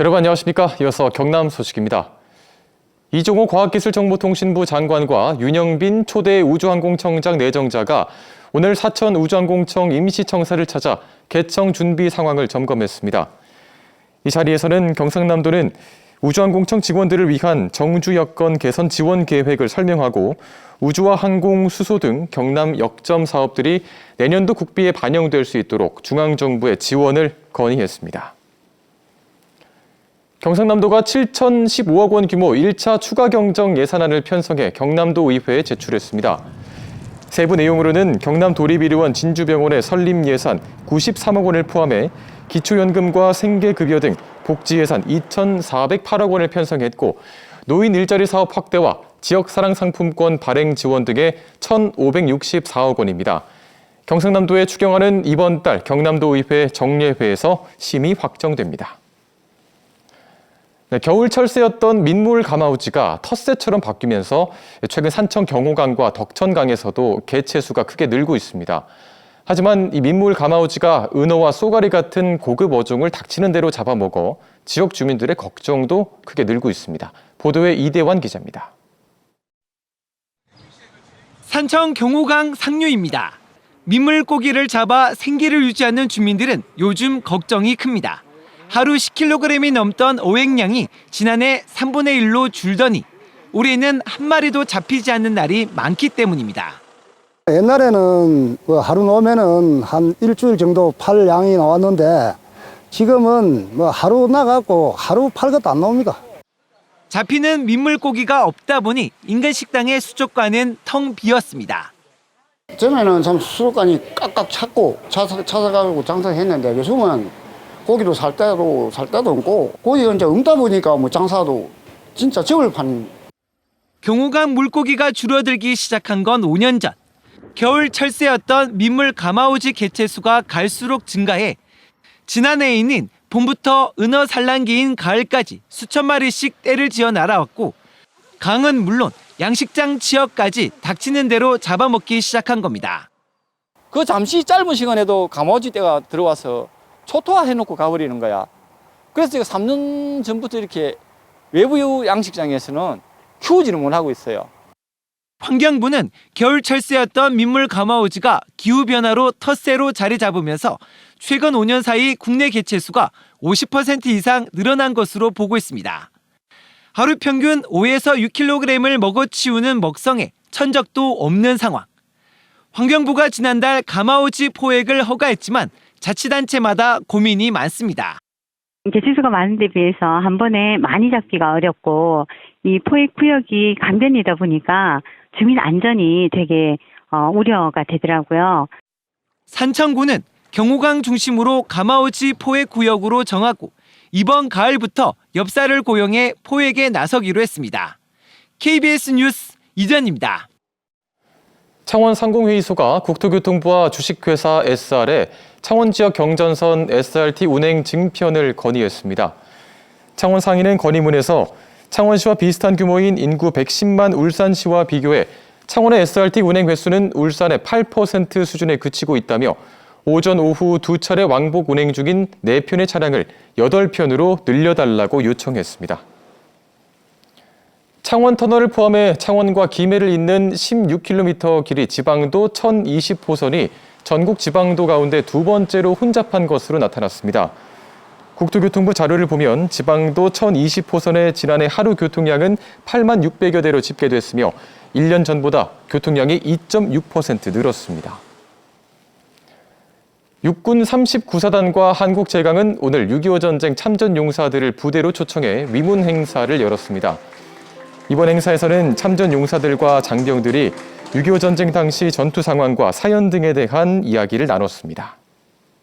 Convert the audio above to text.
여러분 안녕하십니까? 이어서 경남 소식입니다. 이종호 과학기술정보통신부 장관과 윤영빈 초대 우주항공청장 내정자가 오늘 사천 우주항공청 임시청사를 찾아 개청 준비 상황을 점검했습니다. 이 자리에서는 경상남도는 우주항공청 직원들을 위한 정주 여건 개선 지원 계획을 설명하고 우주와 항공, 수소 등 경남 역점 사업들이 내년도 국비에 반영될 수 있도록 중앙정부의 지원을 건의했습니다. 경상남도가 7,015억 원 규모 1차 추가 경정 예산안을 편성해 경남도 의회에 제출했습니다. 세부 내용으로는 경남도립의료원 진주병원의 설립 예산 93억 원을 포함해 기초연금과 생계급여 등 복지 예산 2,408억 원을 편성했고 노인 일자리 사업 확대와 지역사랑 상품권 발행 지원 등의 1,564억 원입니다. 경상남도에 추경안은 이번 달 경남도 의회 정례회에서 심의 확정됩니다. 겨울 철새였던 민물 가마우지가 텃새처럼 바뀌면서 최근 산청 경호강과 덕천강에서도 개체수가 크게 늘고 있습니다. 하지만 이 민물 가마우지가 은어와 쏘가리 같은 고급 어종을 닥치는 대로 잡아먹어 지역 주민들의 걱정도 크게 늘고 있습니다. 보도에 이대환 기자입니다. 산청 경호강 상류입니다. 민물고기를 잡아 생계를 유지하는 주민들은 요즘 걱정이 큽니다. 하루 10kg이 넘던 어획량이 지난해 3분의 1로 줄더니 올해는 한 마리도 잡히지 않는 날이 많기 때문입니다. 옛날에는 하루 놓으면은 한 일주일 정도 팔 양이 나왔는데 지금은 하루 나가고 하루 팔 것도 안 나옵니다. 잡히는 민물고기가 없다 보니 인근 식당의 수족관은 텅 비었습니다. 전에는 참 수족관이 꽉꽉 찼고 찾아가고 장사했는데 요즘은 고기도 살 때도 없고 고기가 이제 없다 보니까 장사도 진짜 저울 판. 경호강 물고기가 줄어들기 시작한 건 5년 전. 겨울 철새였던 민물 가마우지 개체수가 갈수록 증가해 지난해에는 봄부터 은어 산란기인 가을까지 수천 마리씩 떼를 지어 날아왔고 강은 물론 양식장 지역까지 닥치는 대로 잡아먹기 시작한 겁니다. 그 잠시 짧은 시간에도 가마우지 떼가 들어와서 초토화해놓고 가버리는 거야. 그래서 제가 3년 전부터 이렇게 외부 양식장에서는 키우지는 못하고 있어요. 환경부는 겨울 철새였던 민물 가마우지가 기후변화로 텃새로 자리 잡으면서 최근 5년 사이 국내 개체수가 50% 이상 늘어난 것으로 보고 있습니다. 하루 평균 5에서 6kg을 먹어치우는 먹성에 천적도 없는 상황. 환경부가 지난달 가마우지 포획을 허가했지만 자치단체마다 고민이 많습니다. 개체수가 많은 데 비해서 한 번에 많이 잡기가 어렵고 이 포획 구역이 강변이다 보니까 주민 안전이 되게 우려가 되더라고요. 산청구는 경호강 중심으로 가마우지 포획 구역으로 정하고 이번 가을부터 엽사를 고용해 포획에 나서기로 했습니다. KBS 뉴스 이전입니다. 창원 상공회의소가 국토교통부와 주식회사 SR에 창원 지역 경전선 SRT 운행 증편을 건의했습니다. 창원 상인은 건의문에서 창원시와 비슷한 규모인 인구 110만 울산시와 비교해 창원의 SRT 운행 횟수는 울산의 8% 수준에 그치고 있다며 오전, 오후 두 차례 왕복 운행 중인 4편의 차량을 8편으로 늘려달라고 요청했습니다. 창원 터널을 포함해 창원과 김해를 잇는 16km 길이 지방도 1020호선이 전국 지방도 가운데 두 번째로 혼잡한 것으로 나타났습니다. 국토교통부 자료를 보면 지방도 1020호선의 지난해 하루 교통량은 8만 600여 대로 집계됐으며 1년 전보다 교통량이 2.6% 늘었습니다. 육군 39사단과 한국제강은 오늘 6.25 전쟁 참전 용사들을 부대로 초청해 위문 행사를 열었습니다. 이번 행사에서는 참전 용사들과 장병들이 6.25 전쟁 당시 전투 상황과 사연 등에 대한 이야기를 나눴습니다.